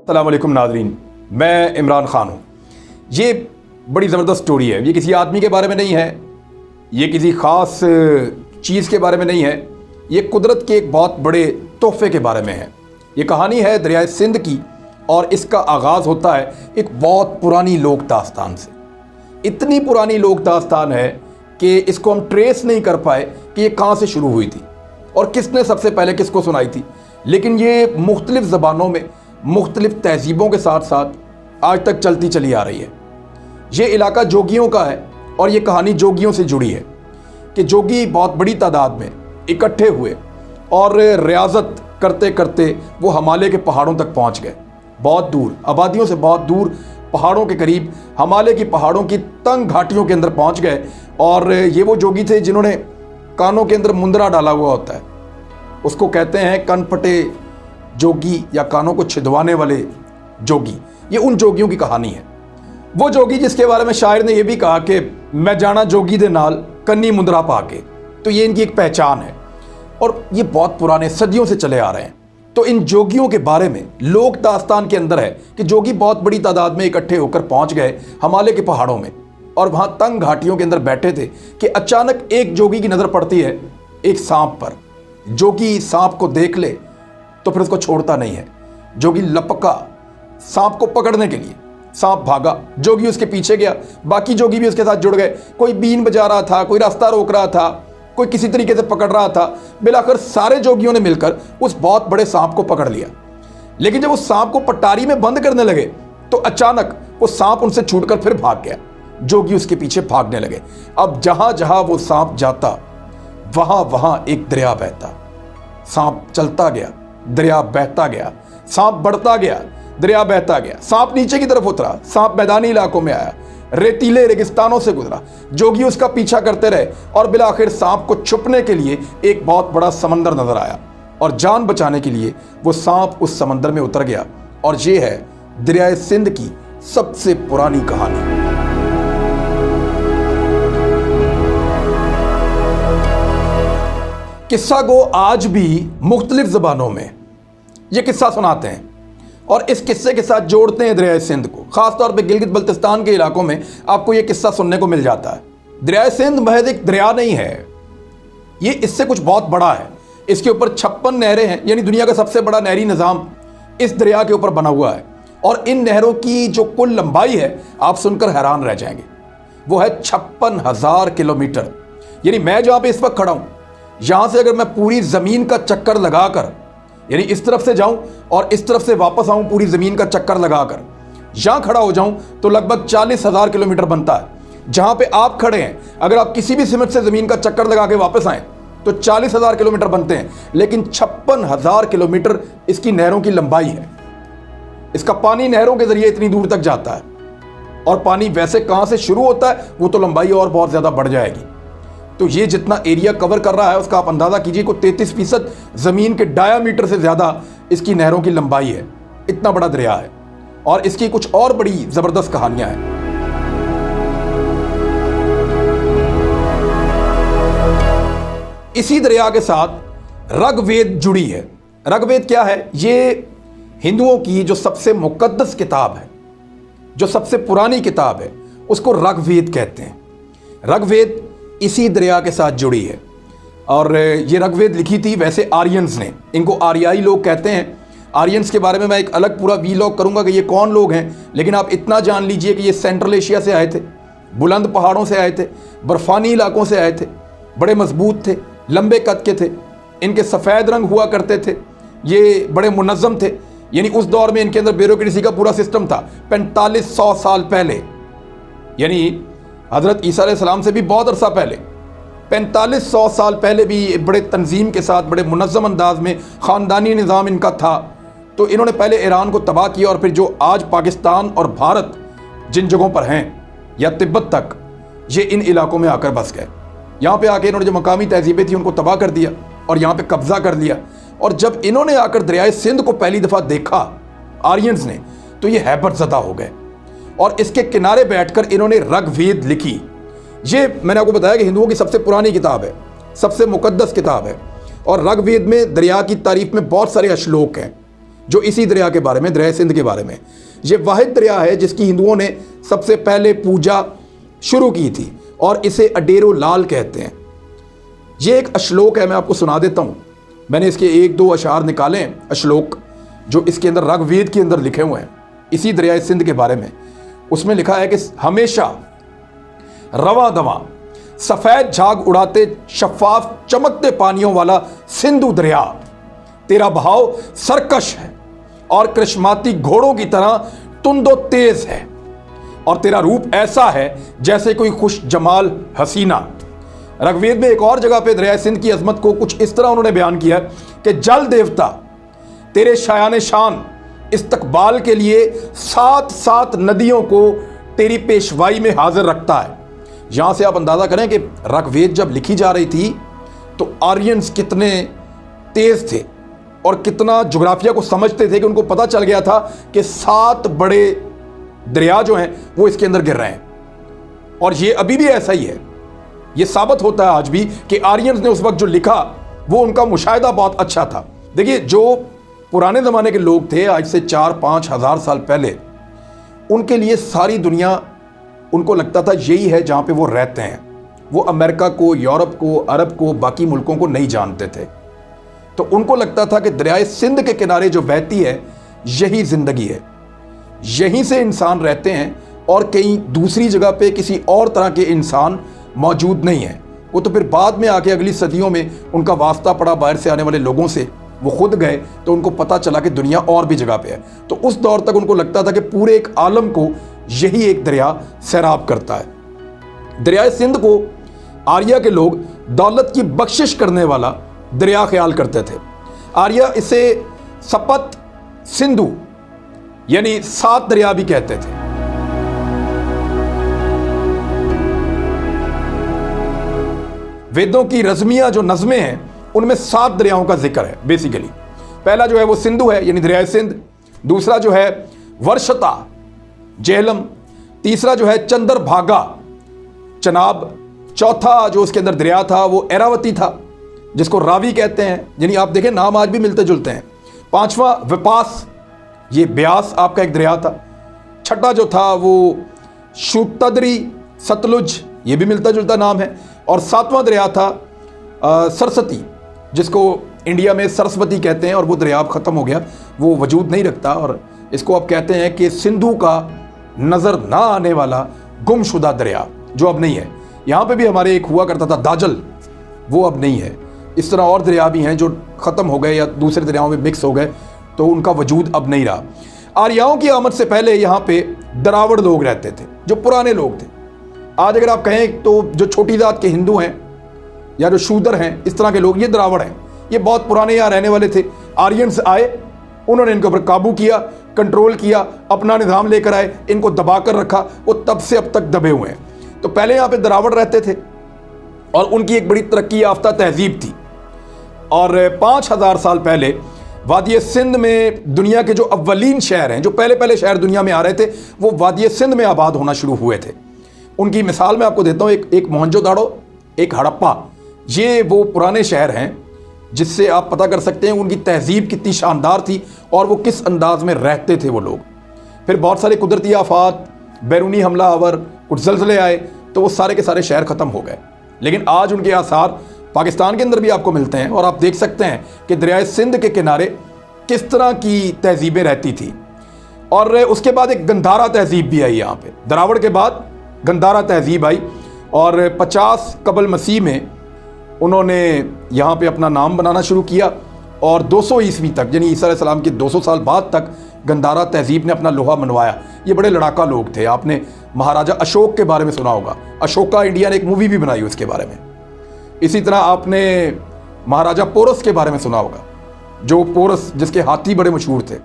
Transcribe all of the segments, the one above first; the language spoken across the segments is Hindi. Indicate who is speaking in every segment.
Speaker 1: अस्सलाम वालेकुम नाज़रीन, मैं इमरान ख़ान हूँ। ये बड़ी ज़बरदस्त स्टोरी है। ये किसी आदमी के बारे में नहीं है, ये किसी ख़ास चीज़ के बारे में नहीं है, ये कुदरत के एक बहुत बड़े तोहफ़े के बारे में है। ये कहानी है दरियाए सिंध की और इसका आगाज़ होता है एक बहुत पुरानी लोक दास्तान से। इतनी पुरानी लोक दास्तान है कि इसको हम ट्रेस नहीं कर पाए कि ये कहाँ से शुरू हुई थी और किसने सबसे पहले किसको सुनाई थी। लेकिन ये मुख्तलिफ़ ज़बानों में मुख्तलिफ़ तहज़ीबों के साथ साथ आज तक चलती चली आ रही है। ये इलाका जोगियों का है और ये कहानी जोगियों से जुड़ी है कि जोगी बहुत बड़ी तादाद में इकट्ठे हुए और रियाज़त करते करते वो हिमालय के पहाड़ों तक पहुँच गए। बहुत दूर, आबादियों से बहुत दूर, पहाड़ों के करीब, हिमालय की पहाड़ों की तंग घाटियों के अंदर पहुँच गए। और ये वो जोगी थे जिन्होंने कानों के अंदर मुंदरा डाला हुआ होता है, उसको कहते हैं कनपटे जोगी या कानों को छिदवाने वाले जोगी। ये उन जोगियों की कहानी है। वो जोगी जिसके बारे में शायर ने यह भी कहा कि मैं जाना जोगी दे नाल कन्नी मुंदरा पाके। तो ये इनकी एक पहचान है और ये बहुत पुराने सदियों से चले आ रहे हैं। तो इन जोगियों के बारे में लोक दास्तान के अंदर है कि जोगी बहुत बड़ी तादाद में इकट्ठे होकर पहुंच गए हिमालय के पहाड़ों में और वहां तंग घाटियों के अंदर बैठे थे कि अचानक एक जोगी की नज़र पड़ती है एक सांप पर। जोगी सांप को देख ले तो फिर उसको छोड़ता नहीं है। जोगी लपका सांप को पकड़ने के लिए, सांप भागा, जोगी उसके पीछे गया, बाकी जोगी भी उसके साथ जुड़ गए। कोई बीन बजा रहा था, कोई रास्ता रोक रहा था, कोई किसी तरीके से पकड़ रहा था। मिलाकर सारे जोगियों ने मिलकर उस बहुत बड़े सांप को पकड़ लिया। लेकिन जब उस सांप को पटारी में बंद करने लगे तो अचानक वो सांप उनसे छूटकर फिर भाग गया। जोगी उसके पीछे भागने लगे। अब जहां जहां वो सांप जाता वहां वहां एक दरिया बहता। सांप चलता गया, दरिया बहता गया, सांप बढ़ता गया, दरिया बहता गया। सांप नीचे की तरफ उतरा, सांप मैदानी इलाकों में आया, रेतीले रेगिस्तानों से गुजरा। जोगी उसका पीछा करते रहे और बिलाखिर सांप को छुपने के लिए एक बहुत बड़ा समंदर नजर आया और जान बचाने के लिए वो सांप उस समंदर में उतर गया। और ये है दरियाए सिंध की सबसे पुरानी कहानी। किस्सा को आज भी मुख्तलिफ ज़बानों में ये किस्सा सुनाते हैं और इस किस्से के साथ जोड़ते हैं दरियाए सिंध को। ख़ासतौर पे गिलगित बल्तिस्तान के इलाकों में आपको ये किस्सा सुनने को मिल जाता है। दरियाए सिंध महज एक दरिया नहीं है, ये इससे कुछ बहुत बड़ा है। इसके ऊपर 56 नहरें हैं, यानी दुनिया का सबसे बड़ा नहरी निज़ाम इस दरिया के ऊपर बना हुआ है। और इन नहरों की जो कुल लंबाई है आप सुनकर हैरान रह जाएंगे, वो है 56,000 किलोमीटर। यानी मैं जहाँ पे इस वक्त खड़ा हूँ, यहाँ से अगर मैं पूरी ज़मीन का चक्कर लगाकर, यानी इस तरफ से जाऊं और इस तरफ से वापस आऊं, पूरी ज़मीन का चक्कर लगाकर यहाँ खड़ा हो जाऊं तो लगभग 40,000 किलोमीटर बनता है। जहाँ पे आप खड़े हैं अगर आप किसी भी सिमत से ज़मीन का चक्कर लगा के वापस आएँ तो 40,000 किलोमीटर बनते हैं। लेकिन 56,000 किलोमीटर इसकी नहरों की लंबाई है। इसका पानी नहरों के ज़रिए इतनी दूर तक जाता है और पानी वैसे कहाँ से शुरू होता है वो तो लंबाई और बहुत ज़्यादा बढ़ जाएगी। तो ये जितना एरिया कवर कर रहा है उसका आप अंदाज़ा कीजिए को 33% ज़मीन के डायामीटर से ज़्यादा इसकी नहरों की लंबाई है। इतना बड़ा दरिया है और इसकी कुछ और बड़ी ज़बरदस्त कहानियां हैं। इसी दरिया के साथ ऋग्वेद जुड़ी है। ऋग्वेद क्या है? ये हिंदुओं की जो सबसे मुकद्दस किताब है, जो सबसे पुरानी किताब है, उसको ऋग्वेद कहते हैं। ऋग्वेद इसी दरिया के साथ जुड़ी है और ये ऋग्वेद लिखी थी वैसे आर्यंस ने। इनको आर्याई लोग कहते हैं। आर्यंस के बारे में मैं एक अलग पूरा वीलॉग करूंगा कि ये कौन लोग हैं, लेकिन आप इतना जान लीजिए कि ये सेंट्रल एशिया से आए थे, बुलंद पहाड़ों से आए थे, बर्फानी इलाकों से आए थे, बड़े मजबूत थे, लंबे कद के थे, इनके सफ़ेद रंग हुआ करते थे, ये बड़े मुनज़्ज़म थे। यानी उस दौर में इनके अंदर ब्यूरोक्रेसी का पूरा सिस्टम था। 4500 साल पहले, यानी हज़रत ईसा अलैहिस्सलाम से भी बहुत अरसा पहले, 4500 साल पहले भी बड़े तंजीम के साथ, बड़े मुनज़्ज़म अंदाज में ख़ानदानी निज़ाम इनका था। तो इन्होंने पहले ईरान को तबाह किया और फिर जो आज पाकिस्तान और भारत जिन जगहों पर हैं या तिब्बत तक, ये इन इलाकों में आकर बस गए। यहाँ पे आके इन्होंने जो मकामी तहजीबें थी उनको तबाह कर दिया और यहाँ पे कब्ज़ा कर लिया। और जब इन्होंने आकर दरियाए सिंध को पहली दफ़ा देखा आर्यंस ने, तो ये हैबत ज़दा हो गए और इसके किनारे बैठकर इन्होंने ऋग्वेद लिखी। ये मैंने आपको बताया कि हिंदुओं की सबसे पुरानी किताब है, सबसे मुकद्दस किताब है। और ऋग्वेद में दरिया की तारीफ में बहुत सारे श्लोक हैं। जो इसी दरिया के बारे में, दरिया सिंध के बारे में। ये वाहिद दरिया है जिसकी हिंदुओं ने सबसे पहले पूजा शुरू की थी और इसे अडेरो लाल कहते हैं। ये एक अश्लोक है, मैं आपको सुना देता हूँ। मैंने इसके 1-2 अशार निकाले हैं, अश्लोक जो इसके अंदर ऋग्वेद के अंदर लिखे हुए हैं इसी दरिया सिंध के बारे में। उसमें लिखा है कि हमेशा रवा दवा सफ़ेद झाग उड़ाते शफाफ चमकते पानियों वाला सिंधु दरिया, तेरा बहाव सरकश है और कृष्माती घोड़ों की तरह तुंदो तेज है, और तेरा रूप ऐसा है जैसे कोई खुश जमाल हसीना। ऋग्वेद में एक और जगह पे दरिया सिंध की अजमत को कुछ इस तरह उन्होंने बयान किया कि जल देवता तेरे शायान शान इस्तकबाल के लिए 7-7 नदियों को तेरी पेशवाई में हाजिर रखता है। यहां से आप अंदाजा करें कि ऋग्वेद जब लिखी जा रही थी तो आर्यंस कितने तेज थे और कितना ज्योग्राफिया को समझते थे कि उनको पता चल गया था कि 7 बड़े दरिया जो हैं वो इसके अंदर गिर रहे हैं। और ये अभी भी ऐसा ही है। ये साबित होता है आज भी कि आर्यंस ने उस वक्त जो लिखा वो उनका मुशाहिदा बहुत अच्छा था। देखिए, जो पुराने ज़माने के लोग थे आज से 4-5 हज़ार साल पहले, उनके लिए सारी दुनिया उनको लगता था यही है जहाँ पे वो रहते हैं। वो अमेरिका को, यूरोप को, अरब को, बाकी मुल्कों को नहीं जानते थे। तो उनको लगता था कि दरियाए सिंध के किनारे जो बहती है यही ज़िंदगी है, यहीं से इंसान रहते हैं और कहीं दूसरी जगह पे किसी और तरह के इंसान मौजूद नहीं है। वो तो फिर बाद में आके अगली सदियों में उनका वास्ता पड़ा बाहर से आने वाले लोगों से, वो खुद गए तो उनको पता चला कि दुनिया और भी जगह पे है। तो उस दौर तक उनको लगता था कि पूरे एक आलम को यही एक दरिया सैराब करता है। दरिया सिंध को आर्या के लोग दौलत की बख्शिश करने वाला दरिया ख्याल करते थे। आर्या इसे सपत सिंधु यानी 7 दरिया भी कहते थे। वेदों की रज़मिया जो नज़में हैं उनमें 7 दरियाओं का जिक्र है। बेसिकली पहला जो है वो सिंधु है यानी दरिया सिंध, दूसरा जो है वर्षता जेहलम, तीसरा जो है चंद्रभागा चनाब, चौथा जो उसके अंदर दरिया था वो एरावती था जिसको रावी कहते हैं, यानी आप देखें नाम आज भी मिलते जुलते हैं। पांचवा विपास, ये ब्यास आपका एक दरिया था। छठा जो था वो शूतद्री सतलुज, ये भी मिलता जुलता नाम है। और 7वां दरिया था सरस्वती जिसको इंडिया में सरस्वती कहते हैं, और वो दरिया अब ख़त्म हो गया, वो वजूद नहीं रखता। और इसको अब कहते हैं कि सिंधु का नज़र ना आने वाला गुमशुदा दरिया, जो अब नहीं है। यहाँ पे भी हमारे एक हुआ करता था दाजल, वो अब नहीं है। इस तरह और दरिया भी हैं जो ख़त्म हो गए या दूसरे दरियाओं में मिक्स हो गए, तो उनका वजूद अब नहीं रहा। आर्याओं की आमद से पहले यहाँ पे दरावड़ लोग रहते थे जो पुराने लोग थे। आज अगर आप कहें तो जो छोटी जात के हिंदू हैं या जो शूदर हैं, इस तरह के लोग, ये दरावड़ हैं। ये बहुत पुराने यहाँ रहने वाले थे। आर्यंस आए, उन्होंने इनके ऊपर काबू किया, कंट्रोल किया, अपना निज़ाम लेकर आए, इनको दबा कर रखा, वो तब से अब तक दबे हुए हैं। तो पहले यहाँ पे दरावड़ रहते थे और उनकी एक बड़ी तरक्की याफ्ता तहजीब थी। और 5000 साल पहले वादी सिंध में दुनिया के जो अव्वलीन शहर हैं, जो पहले पहले शहर दुनिया में आ रहे थे, वो वादी सिंध में आबाद होना शुरू हुए थे। उनकी मिसाल मैं आपको देता हूँ। एक मोहनजोदाड़ो, एक हड़प्पा, ये वो पुराने शहर हैं जिससे आप पता कर सकते हैं उनकी तहजीब कितनी शानदार थी और वो किस अंदाज में रहते थे वो लोग। फिर बहुत सारे कुदरती आफात, बैरूनी हमला आवर, कुछ ज़लज़ले आए, तो वो सारे के सारे शहर ख़त्म हो गए। लेकिन आज उनके आसार पाकिस्तान के अंदर भी आपको मिलते हैं और आप देख सकते हैं कि दरिया सिंध के किनारे किस तरह की तहजीबें रहती थी। और उसके बाद एक गंधारा तहजीब भी आई यहाँ पे। दरावड़ के बाद गंधारा तहजीब आई और 50 कबल मसीह में उन्होंने यहाँ पे अपना नाम बनाना शुरू किया और 200 ईस्वी तक, यानी ईसा अलैहिस्सलाम के 200 साल बाद तक गंधारा तहजीब ने अपना लोहा मनवाया। ये बड़े लड़ाका लोग थे। आपने महाराजा अशोक के बारे में सुना होगा, अशोका इंडिया ने एक मूवी भी बनाई उसके बारे में। इसी तरह आपने महाराजा पोरस के बारे में सुना होगा, जो पोरस जिसके हाथी बड़े मशहूर थे,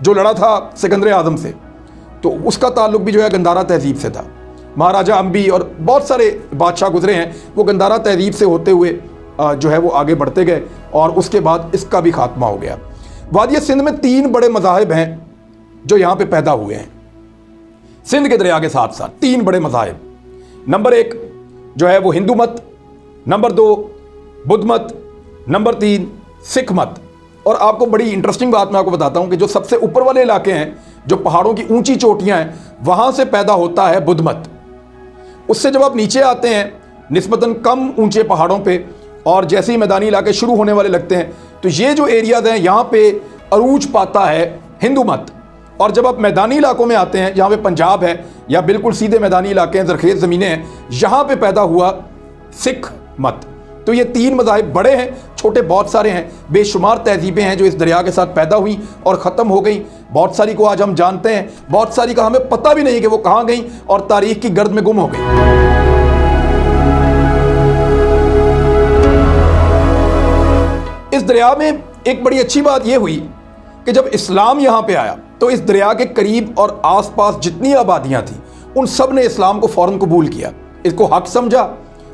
Speaker 1: जो लड़ा था सिकंदर आज़म से, तो उसका ताल्लुक भी जो है गंधारा तहजीब से था। महाराजा अम्बी और बहुत सारे बादशाह गुजरे हैं, वो गंधारा तहजीब से होते हुए जो है वो आगे बढ़ते गए और उसके बाद इसका भी खात्मा हो गया। वादी सिंध में 3 बड़े मज़ाहिब हैं जो यहाँ पे पैदा हुए हैं। सिंध के दरिया के साथ साथ 3 बड़े मज़ाहिब। नंबर 1 जो है वो हिंदू मत, नंबर 2 बुद्ध मत, नंबर 3 सिख मत। और आपको बड़ी इंटरेस्टिंग बात मैं आपको बताता हूं कि जो सबसे ऊपर वाले इलाके हैं, जो पहाड़ों की ऊंची चोटियां हैं, वहां से पैदा होता है बुद्ध मत। उससे जब आप नीचे आते हैं निस्बतन कम ऊंचे पहाड़ों पे, और जैसे ही मैदानी इलाके शुरू होने वाले लगते हैं, तो ये जो एरियाज हैं यहाँ पे अरूज पाता है हिंदू मत। और जब आप मैदानी इलाकों में आते हैं, जहाँ पे पंजाब है या बिल्कुल सीधे मैदानी इलाके हैं, ज़रखेज़ ज़मीनें हैं, यहाँ पे पैदा हुआ सिख मत। तो ये तीन मज़ाहिब बड़े हैं, छोटे बहुत सारे हैं, बेशुमार तहजीबें हैं जो इस दरिया के साथ पैदा हुई और ख़त्म हो गई। बहुत सारी को आज हम जानते हैं, बहुत सारी का हमें पता भी नहीं कि वो कहाँ गई और तारीख की गर्द में गुम हो गई। इस दरिया में एक बड़ी अच्छी बात यह हुई कि जब इस्लाम यहाँ पे आया तो इस दरिया के करीब और आसपास जितनी आबादियाँ थीं, उन सब ने इस्लाम को फ़ौरन कबूल किया, इसको हक समझा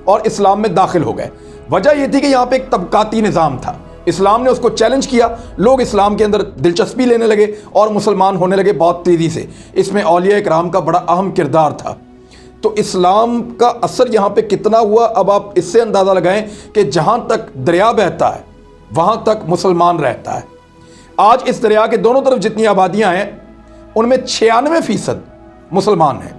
Speaker 1: और इस्लाम में दाखिल हो गए। वजह यह थी कि यहाँ पे एक तबकाती निज़ाम था, इस्लाम ने उसको चैलेंज किया, लोग इस्लाम के अंदर दिलचस्पी लेने लगे और मुसलमान होने लगे बहुत तेज़ी से। इसमें औलिया इकराम का बड़ा अहम किरदार था। तो इस्लाम का असर यहाँ पे कितना हुआ, अब आप इससे अंदाज़ा लगाएं कि जहाँ तक दरिया बहता है वहाँ तक मुसलमान रहता है। आज इस दरिया के दोनों तरफ जितनी आबादियाँ हैं उनमें 96% मुसलमान हैं,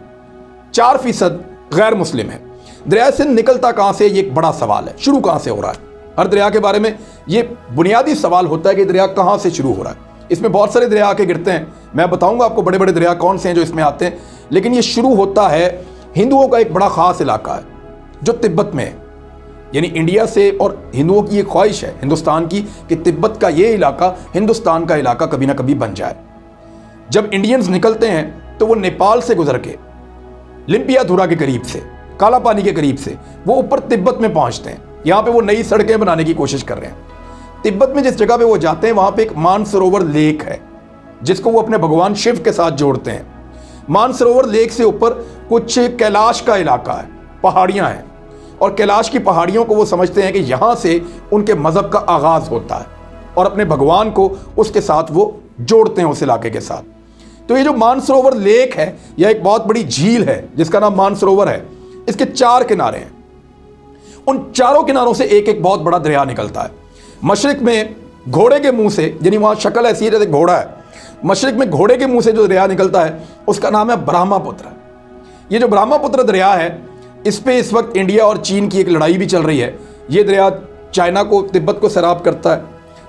Speaker 1: 4% गैर मुस्लिम हैं। दरिया से निकलता कहाँ से, ये एक बड़ा सवाल है, शुरू कहाँ से हो रहा है। हर दरिया के बारे में ये बुनियादी सवाल होता है कि दरिया कहाँ से शुरू हो रहा है। इसमें बहुत सारे दरिया आके गिरते हैं, मैं बताऊंगा आपको बड़े बड़े दरिया कौन से हैं जो इसमें आते हैं, लेकिन ये शुरू होता है हिंदुओं का एक बड़ा ख़ास इलाका है जो तिब्बत में है। यानी इंडिया से, और हिंदुओं की ये ख्वाहिश है हिंदुस्तान की कि तिब्बत का ये इलाका हिंदुस्तान का इलाका कभी ना कभी बन जाए। जब इंडियंस निकलते हैं तो वो नेपाल से गुजर के लिम्पियाधुरा के करीब से, काला पानी के करीब से वो ऊपर तिब्बत में पहुंचते हैं। यहाँ पे वो नई सड़कें बनाने की कोशिश कर रहे हैं। तिब्बत में जिस जगह पे वो जाते हैं वहाँ पे एक मानसरोवर लेक है जिसको वो अपने भगवान शिव के साथ जोड़ते हैं। मानसरोवर लेक से ऊपर कुछ कैलाश का इलाका है, पहाड़ियाँ हैं, और कैलाश की पहाड़ियों को वो समझते हैं कि यहाँ से उनके मज़हब का आगाज़ होता है और अपने भगवान को उसके साथ वो जोड़ते हैं, उस इलाके के साथ। तो ये जो मानसरोवर लेक है यह एक बहुत बड़ी झील है जिसका नाम मानसरोवर है। इसके 4 किनारे हैं, उन चारों किनारों से एक एक बहुत बड़ा दरिया निकलता है। मशरिक में घोड़े के मुंह से, यानी वहाँ शक्ल ऐसी है जैसे घोड़ा है, मशरिक में घोड़े के मुंह से जो दरिया निकलता है उसका नाम है ब्रह्मपुत्र। ये जो ब्रह्मपुत्र दरिया है इस पे इस वक्त इंडिया और चीन की एक लड़ाई भी चल रही है। ये दरिया चाइना को, तिब्बत को सैराब करता है,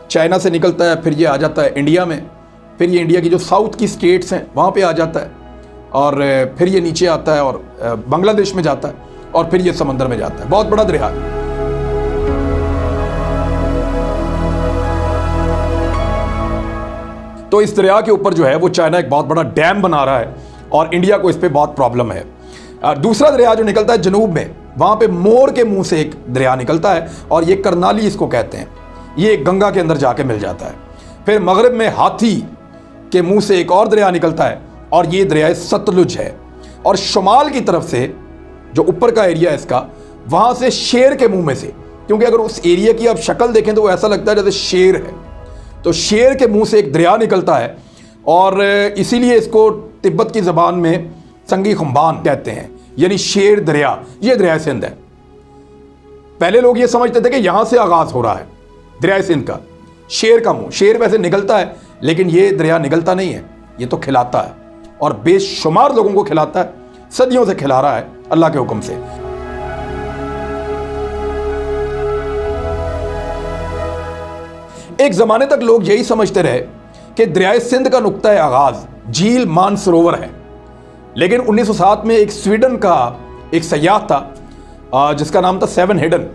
Speaker 1: चाइना से निकलता है, फिर ये आ जाता है इंडिया में, फिर ये इंडिया की जो साउथ की स्टेट्स हैं वहाँ पे आ जाता है, और फिर ये नीचे आता है और बांग्लादेश में जाता है, और फिर ये समंदर में जाता है। बहुत बड़ा दरिया है। तो इस दरिया के ऊपर जो है वो चाइना एक बहुत बड़ा डैम बना रहा है और इंडिया को इस पर बहुत प्रॉब्लम है। दूसरा दरिया जो निकलता है जनूब में, वहाँ पे मोर के मुंह से एक दरिया निकलता है और ये करनाली इसको कहते हैं। ये गंगा के अंदर जाके मिल जाता है। फिर मगरब में हाथी के मुंह से एक और दरिया निकलता है और ये दरिया सतलुज है। और शुमाल की तरफ से जो ऊपर का एरिया है इसका, वहाँ से शेर के मुंह में से, क्योंकि अगर उस एरिया की आप शक्ल देखें तो वो ऐसा लगता है जैसे शेर है, तो शेर के मुंह से एक दरिया निकलता है और इसीलिए इसको तिब्बत की ज़बान में संगी खुम्बान कहते हैं, यानी शेर दरिया। ये दरिया सिंध है। पहले लोग ये समझते थे कि यहां से आगाज हो रहा है दरिया सिंध का, शेर का मुंह। शेर वैसे निकलता है लेकिन ये दरिया निकलता नहीं है, ये तो खिलाता है और बेशुमार लोगों को खिलाता है, सदियों से खिला रहा है अल्लाह के हुक्म से। एक जमाने तक लोग यही समझते रहे कि दरिया सिंध का नुक्ता आगाज झील मानसरोवर है, लेकिन 1907 में एक स्वीडन का एक सयाह था जिसका नाम था सेवन हेडन।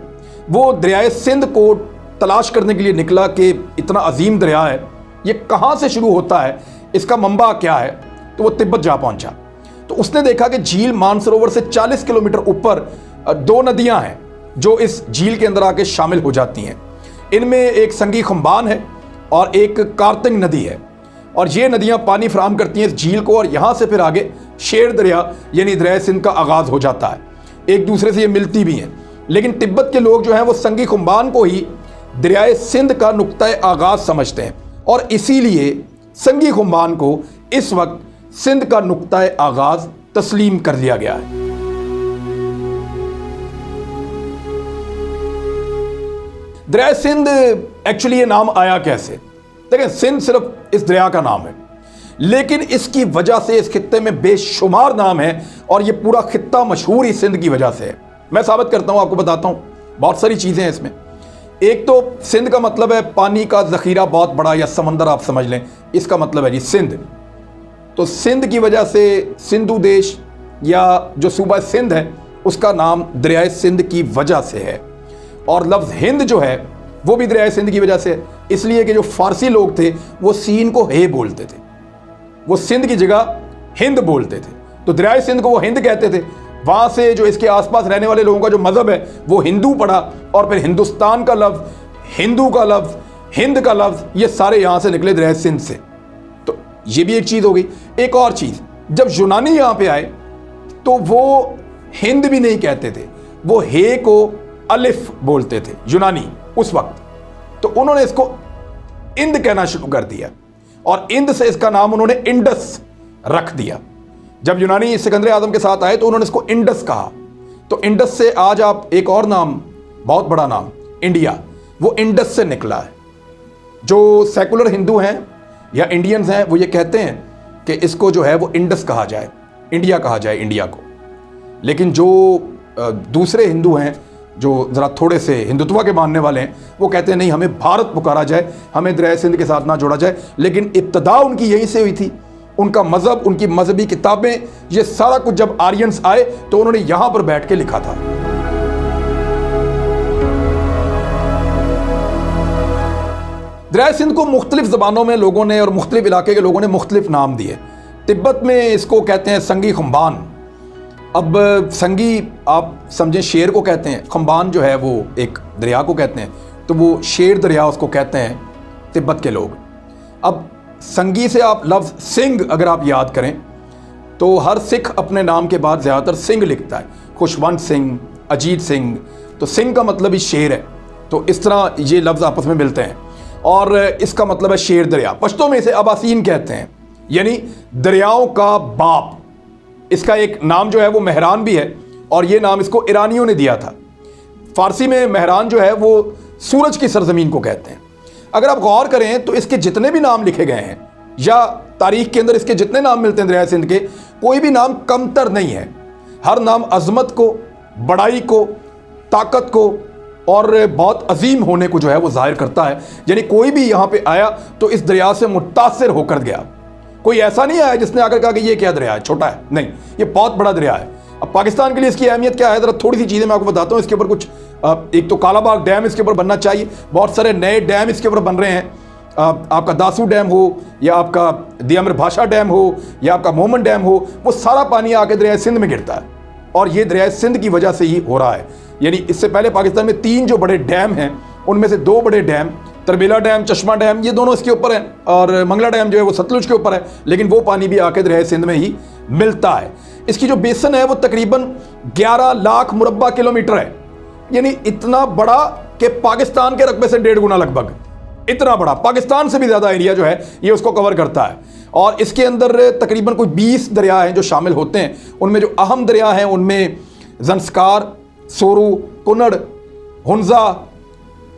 Speaker 1: वो दरिया सिंध को तलाश करने के लिए निकला कि इतना अजीम दरिया है, ये कहाँ से शुरू होता है, इसका मंबा क्या है। तो वो तिब्बत जा पहुंचा तो उसने देखा कि झील मानसरोवर से 40 किलोमीटर ऊपर 2 नदियां हैं जो इस झील के अंदर आके शामिल हो जाती हैं। इनमें एक संगी खुम्बान है और एक कार्तिंग नदी है, और ये नदियां पानी फराहम करती हैं इस झील को, और यहाँ से फिर आगे शेर दरिया यानी दरिया सिंध का आगाज़ हो जाता है। एक दूसरे से ये मिलती भी हैं, लेकिन तिब्बत के लोग जो हैं वो संगी खुम्बान को ही दरिया सिंध का नुक्ता आगाज़ समझते हैं, और इसीलिए संगी खुम्बान को इस वक्त सिंध का नुक्ता आगाज़ तस्लीम कर लिया गया है। दरिया सिंध एक्चुअली ये नाम आया कैसे? देखें, सिंध सिर्फ इस दरिया का नाम है, लेकिन इसकी वजह से इस खित्ते में बेशुमार नाम है और ये पूरा खित्ता मशहूर ही सिंध की वजह से है। मैं साबित करता हूं, आपको बताता हूं, बहुत सारी चीज़ें हैं इसमें। एक तो सिंध का मतलब है पानी का ज़ख़ीरा बहुत बड़ा, या समंदर आप समझ लें, इसका मतलब है जी सिंध। तो सिंध की वजह से सिंधु देश या जो सूबा सिंध है उसका नाम दरियाए सिंध की वजह से है। और लफ्ज़ हिंद जो है वो भी दरियाए सिंध की वजह से है, इसलिए कि जो फारसी लोग थे वो सीन को हे बोलते थे, वो सिंध की जगह हिंद बोलते थे, तो दरियाए सिंध को वो हिंद कहते थे। वहाँ से जो इसके आसपास रहने वाले लोगों का जो मज़हब है वो हिंदू पड़ा, और फिर हिंदुस्तान का लफ्ज़, हिंदू का लफ्ज़, हिंद का लफ्ज़, ये सारे यहाँ से निकले दरियाए सिंध से। तो ये भी एक चीज़ हो गई। एक और चीज़, जब यूनानी यहाँ पे आए तो वो हिंद भी नहीं कहते थे, वो हे को अलिफ बोलते थे यूनानी उस वक्त, तो उन्होंने इसको इंद कहना शुरू कर दिया और इंद से इसका नाम उन्होंने इंडस रख दिया। जब यूनानी सिकंदर आजम के साथ आए तो उन्होंने इसको इंडस कहा, तो इंडस से आज आप एक और नाम, बहुत बड़ा नाम, इंडिया, वो इंडस से निकला है। जो सेकुलर हिंदू हैं या इंडियंस हैं वो ये कहते हैं कि इसको जो है वो इंडस कहा जाए, इंडिया कहा जाए इंडिया को। लेकिन जो दूसरे हिंदू हैं, जो ज़रा थोड़े से हिंदुत्व के मानने वाले हैं, वो कहते हैं नहीं, हमें भारत पुकारा जाए, हमें दरियाए सिंध के साथ ना जोड़ा जाए। लेकिन इब्तदा उनकी यहीं से हुई थी, उनका मज़हब, उनकी मजहबी किताबें, ये सारा कुछ जब आर्यंस आए तो उन्होंने यहां पर बैठ के लिखा था। दरियाए सिंध को मुख्तलिफ ज़बानों में लोगों ने और मुख्तलिफ इलाके के लोगों ने मुख्तलिफ नाम दिए। तिब्बत में इसको कहते हैं संगी खुम्बान। अब संगी आप समझें शेर को कहते हैं, खुम्बान जो है वो एक दरिया को कहते हैं, तो वो शेर दरिया उसको कहते हैं तिब्बत के लोग। अब संगी से आप लफ्ज़ सिंह अगर आप याद करें तो हर सिख अपने नाम के बाद ज़्यादातर सिंह लिखता है, खुशवंत सिंह, अजीत सिंह, तो सिंह का मतलब ही शेर है। तो इस तरह ये लफ्ज़ आपस में मिलते हैं और इसका मतलब है शेर दरिया। पश्तो में इसे अबासीन कहते हैं, यानी दरियाओं का बाप। इसका एक नाम जो है वो मेहरान भी है और ये नाम इसको ईरानियों ने दिया था। फारसी में मेहरान जो है वो सूरज की सरजमीन को कहते हैं। अगर आप गौर करें तो इसके जितने भी नाम लिखे गए हैं या तारीख के अंदर इसके जितने नाम मिलते हैं दरिया सिंध के, कोई भी नाम कमतर नहीं है। हर नाम अजमत को, बड़ाई को, ताकत को और बहुत अजीम होने को जो है वो जाहिर करता है। यानी कोई भी यहाँ पे आया तो इस दरिया से मुतासिर होकर गया। कोई ऐसा नहीं आया जिसने आकर कहा कि ये क्या दरिया है, छोटा है, नहीं, ये बहुत बड़ा दरिया है। अब पाकिस्तान के लिए इसकी अहमियत क्या है, ज़रा थोड़ी सी चीज़ें मैं आपको बताता हूँ। इसके ऊपर कुछ, एक तो कालाबाग डैम इसके ऊपर बनना चाहिए, बहुत सारे नए डैम इसके ऊपर बन रहे हैं। आपका दासू डैम हो या आपका दियामर भाषा डैम हो या आपका मोमन डैम हो, वो सारा पानी आके दरिया सिंध में गिरता है और ये दरिया सिंध की वजह से ही हो रहा है। यानी इससे पहले पाकिस्तान में 3 जो बड़े डैम हैं उनमें से 2 बड़े डैम, तरबेला डैम, चश्मा डैम, ये दोनों इसके ऊपर हैं और मंगला डैम जो है वो सतलुज के ऊपर है, लेकिन वो पानी भी आके दरिया सिंध में ही मिलता है। इसकी जो बेसन है वो तकरीबन 11 लाख मुरब्बा किलोमीटर है, यानी इतना बड़ा कि पाकिस्तान के रकबे से 1.5 गुना लगभग, इतना बड़ा, पाकिस्तान से भी ज़्यादा एरिया जो है ये उसको कवर करता है। और इसके अंदर तकरीबन कोई 20 दरिया हैं जो शामिल होते हैं। उनमें जो अहम दरिया हैं उनमें जंस्कार, सोरू, कुनड़, हुंजा,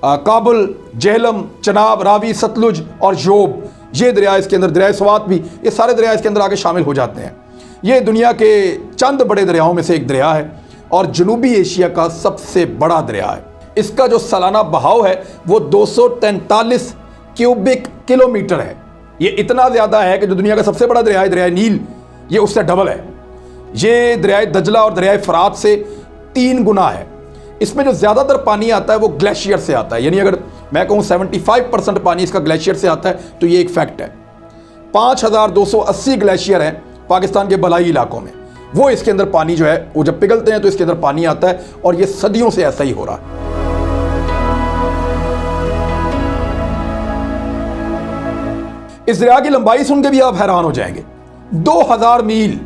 Speaker 1: काबुल, जेहलम, चनाब, रावी, सतलुज और योब, ये दरिया इसके अंदर, दरिया स्वात भी, ये सारे दरिया इसके अंदर आके शामिल हो जाते हैं। ये दुनिया के चंद बड़े दरियाओं में से एक दरिया है और जनूबी एशिया का सबसे बड़ा दरिया है। इसका जो सालाना बहाव है वो 243 क्यूबिक किलोमीटर है। ये इतना ज़्यादा है कि जो दुनिया का सबसे बड़ा दरिया है, दरिया नील, ये उससे डबल है। ये दरिया दजला और दरिया फरात से 3 गुना है। इसमें जो ज़्यादातर पानी आता है वो ग्लेशियर से आता है, यानी अगर मैं कहूँ 75% पानी इसका ग्लेशियर से आता है तो ये एक फैक्ट है। 5280 ग्लेशियर हैं पाकिस्तान के बलाई इलाकों में, वो इसके अंदर पानी जो है वो जब पिघलते हैं तो इसके अंदर पानी आता है और ये सदियों से ऐसा ही हो रहा है। इस दरिया की लंबाई सुन के भी आप हैरान हो जाएंगे, 2000 मील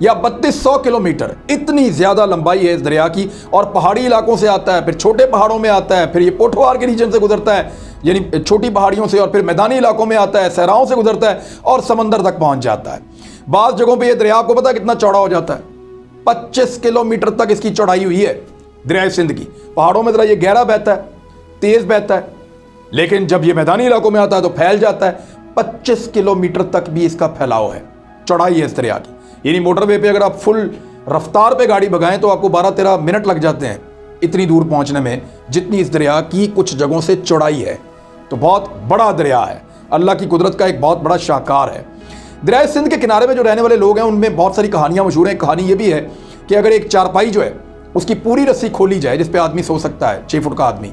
Speaker 1: या 3200 किलोमीटर, इतनी ज्यादा लंबाई है इस दरिया की। और पहाड़ी इलाकों से आता है, फिर छोटे पहाड़ों में आता है, फिर ये पोठवार के रीजन से गुजरता है, यानी छोटी पहाड़ियों से, और फिर मैदानी इलाकों में आता है, सहराओं से गुजरता है और समंदर तक पहुंच जाता है। बाज़ जगहों पे ये दरिया आपको पता है कितना चौड़ा हो जाता है, 25 किलोमीटर तक इसकी चौड़ाई हुई है दरिया सिंध की। पहाड़ों में जरा ये गहरा बहता है, तेज बहता है, लेकिन जब ये मैदानी इलाकों में आता है तो फैल जाता है। 25 किलोमीटर तक भी इसका फैलाव है, चौड़ाई है इस दरिया की। यानी मोटरवे पे अगर आप फुल रफ्तार पे गाड़ी भगाएं तो आपको 12-13 मिनट लग जाते हैं इतनी दूर पहुंचने में, जितनी इस दरिया की कुछ जगहों से चौड़ाई है। तो बहुत बड़ा दरिया है, अल्लाह की कुदरत का एक बहुत बड़ा शाहकार है। दरिया सिंध के किनारे में जो रहने वाले लोग हैं उनमें बहुत सारी कहानियां मशहूर हैं। कहानी ये भी है कि अगर एक चारपाई जो है उसकी पूरी रस्सी खोली जाए, जिस पे आदमी सो सकता है, 6 फुट का आदमी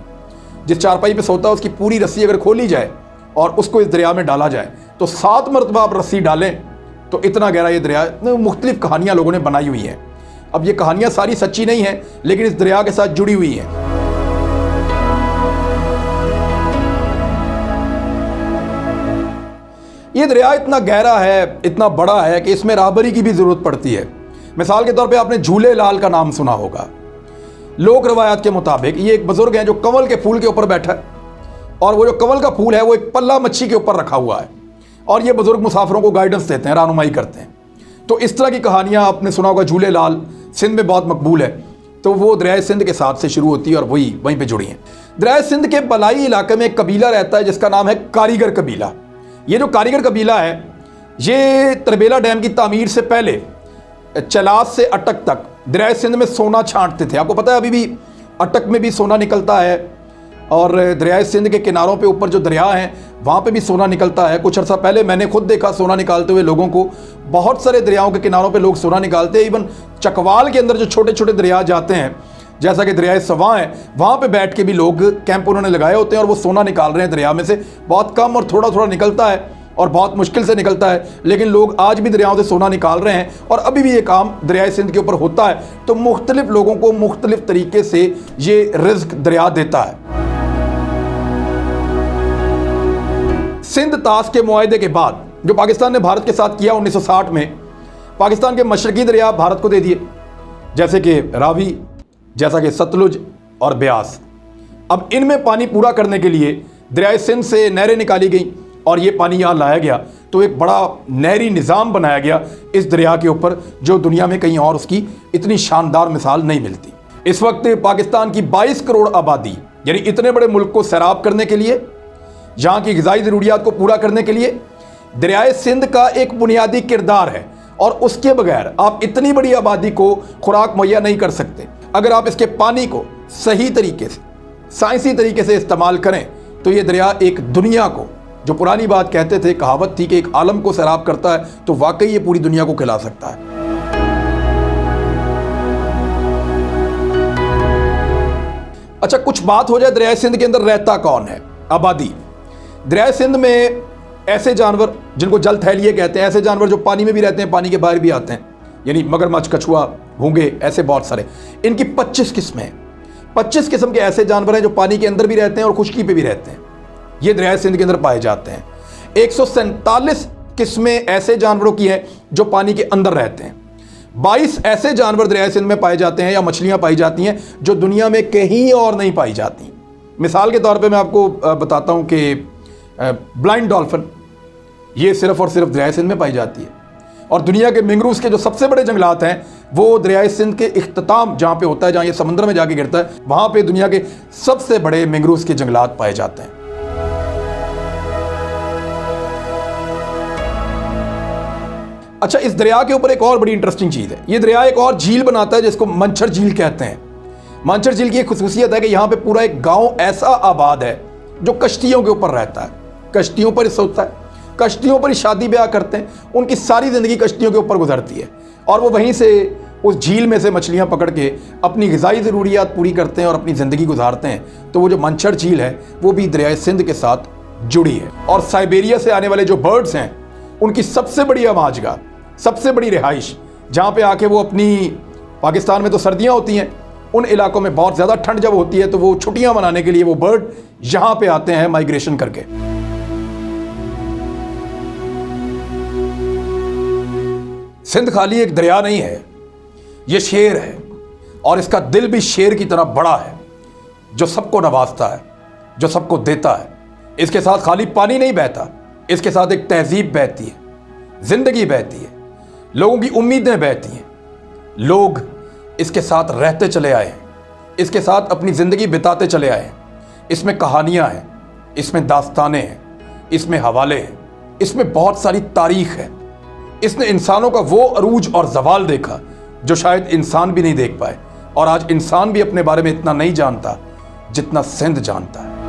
Speaker 1: जिस चारपाई पे सोता है, उसकी पूरी रस्सी अगर खोली जाए और उसको इस दरिया में डाला जाए तो 7 मरतबा आप रस्सी डालें तो इतना गहरा ये दरिया। मुख्तलिफ कहानियां लोगों ने बनाई हुई हैं। अब ये कहानियां सारी सच्ची नहीं हैं, लेकिन इस दरिया के साथ जुड़ी हुई हैं। ये दरिया इतना गहरा है, इतना बड़ा है कि इसमें राहबरी की भी जरूरत पड़ती है। मिसाल के तौर पे आपने झूले लाल का नाम सुना होगा। लोक रवायात के मुताबिक ये एक बुजुर्ग है जो कंवल के फूल के ऊपर बैठा है, और वो जो कंवल का फूल है वो एक पल्ला मच्छी के ऊपर रखा हुआ है, और ये बुजुर्ग मुसाफिरों को गाइडेंस देते हैं, रहनुमाई करते हैं। तो इस तरह की कहानियां आपने सुना होगा। झूले लाल सिंध में बहुत मकबूल है, तो वो दरिया सिंध के साथ से शुरू होती है और वहीं पे जुड़ी हैं। दरिया सिंध के बलाई इलाके में एक कबीला रहता है जिसका नाम है कारीगर कबीला। ये जो कारीगर कबीला है ये तरबेला डैम की तामीर से पहले चलास से अटक तक दरिया सिंध में सोना छांटते थे। आपको पता है अभी भी अटक में भी सोना निकलता है, और दरिया सिंध के किनारों पे ऊपर जो दरिया हैं वहाँ पे भी सोना निकलता है। कुछ अर्सा पहले मैंने खुद देखा सोना निकालते हुए लोगों को। बहुत सारे दरियाओं के किनारों पे लोग सोना निकालते हैं। इवन चकवाल के अंदर जो छोटे छोटे दरिया जाते हैं, जैसा कि दरिया सवां है, वहाँ पे बैठ के भी लोग कैंप उन्होंने लगाए होते हैं और वो सोना निकाल रहे हैं दरिया में से। बहुत कम और थोड़ा थोड़ा निकलता है और बहुत मुश्किल से निकलता है, लेकिन लोग आज भी दरियाओं से सोना निकाल रहे हैं और अभी भी ये काम दरिया सिंध के ऊपर होता है। तो मुख्तलिफ लोगों को मुख्तलिफ तरीके से ये रिज्क दरिया देता है। सिंध ताश के मुआहदे के बाद जो पाकिस्तान ने भारत के साथ किया 1960 में, पाकिस्तान के मशरकी दरिया भारत को दे दिए, जैसे कि रावी, जैसा कि सतलुज और ब्यास। अब इनमें पानी पूरा करने के लिए दरिया सिंध से नहरें निकाली गई और ये पानी यहाँ लाया गया। तो एक बड़ा नहरी निज़ाम बनाया गया इस दरिया के ऊपर, जो दुनिया में कहीं और उसकी इतनी शानदार मिसाल नहीं मिलती। इस वक्त पाकिस्तान की 22 करोड़ आबादी, यानी इतने बड़े मुल्क को सैराब करने के लिए, यहाँ की ग़िज़ाई ज़रूरियात को पूरा करने के लिए दरिया सिंध का एक बुनियादी किरदार है, और उसके बगैर आप इतनी बड़ी आबादी को खुराक मुहैया नहीं कर सकते। अगर आप इसके पानी को सही तरीके से, साइंसी तरीके से इस्तेमाल करें तो ये दरिया एक दुनिया को, जो पुरानी बात कहते थे, कहावत थी कि एक आलम को सैराब करता है, तो वाकई ये पूरी दुनिया को खिला सकता है। अच्छा, कुछ बात हो जाए दरिया सिंध के अंदर रहता कौन है, आबादी। दरिया सिंध में ऐसे जानवर जिनको जल थैलिए कहते हैं, ऐसे जानवर जो पानी में भी रहते हैं, पानी के बाहर भी आते हैं, यानी मगरमच्छ, कछुआ, घोंगे, ऐसे बहुत सारे। इनकी 25 किस्में हैं। 25 किस्म के ऐसे जानवर हैं जो पानी के अंदर भी रहते हैं और खुश्की पे भी रहते हैं। ये दरिया सिंध के अंदर पाए जाते हैं। 147 किस्में ऐसे जानवरों की हैं जो पानी के अंदर रहते हैं। 22 ऐसे जानवर दरिया सिंध में पाए जाते हैं या मछलियां पाई जाती हैं जो दुनिया में कहीं और नहीं पाई जाती। मिसाल के तौर पे मैं आपको बताता हूं कि ब्लाइंड डॉल्फिन, ये सिर्फ और सिर्फ दरिया सिंध में पाई जाती है। और दुनिया के मैंग्रोव्स के जो सबसे बड़े जंगलात हैं वो दरिया सिंध के इख्तिताम जहाँ पे होता है, जहाँ ये समुद्र में जाके गिरता है, वहाँ पे दुनिया के सबसे बड़े मैंग्रोव्स के जंगलात पाए जाते हैं। अच्छा, इस दरिया के ऊपर एक और बड़ी इंटरेस्टिंग चीज़ है। ये दरिया एक और झील बनाता है जिसको मंछर झील कहते हैं। मंछर झील की एक खुसूसियत है कि यहाँ पे पूरा एक गाँव ऐसा आबाद है जो कश्तियों के ऊपर रहता है, कश्तियों पर सोता है, कश्तियों पर ही शादी ब्याह करते हैं, उनकी सारी ज़िंदगी कश्तियों के ऊपर गुजरती है, और वो वहीं से उस झील में से मछलियाँ पकड़ के अपनी ग़िज़ाई ज़रूरियात पूरी करते हैं और अपनी ज़िंदगी गुजारते हैं। तो वो जो मंछर झील है वो भी दरिया सिंध के साथ जुड़ी है। और साइबेरिया से आने वाले जो बर्ड्स हैं उनकी सबसे बड़ी आमाजगाह, सबसे बड़ी रिहाइश, जहाँ पे आके वो अपनी, पाकिस्तान में तो सर्दियाँ होती हैं, उन इलाकों में बहुत ज़्यादा ठंड जब होती है तो वो छुट्टियाँ मनाने के लिए वो बर्ड यहाँ पे आते हैं माइग्रेशन करके। सिंध खाली एक दरिया नहीं है, ये शेर है, और इसका दिल भी शेर की तरह बड़ा है, जो सबको नवाजता है, जो सबको देता है। इसके साथ खाली पानी नहीं बहता, इसके साथ एक तहजीब बहती है, जिंदगी बहती है, लोगों की उम्मीदें बहती हैं। लोग इसके साथ रहते चले आए हैं, इसके साथ अपनी ज़िंदगी बिताते चले आए हैं। इसमें कहानियाँ हैं, इसमें दास्तानें हैं, इसमें हवाले हैं, इसमें बहुत सारी तारीख है। इसने इंसानों का वो अरूज और जवाल देखा जो शायद इंसान भी नहीं देख पाए, और आज इंसान भी अपने बारे में इतना नहीं जानता जितना सिंध जानता है।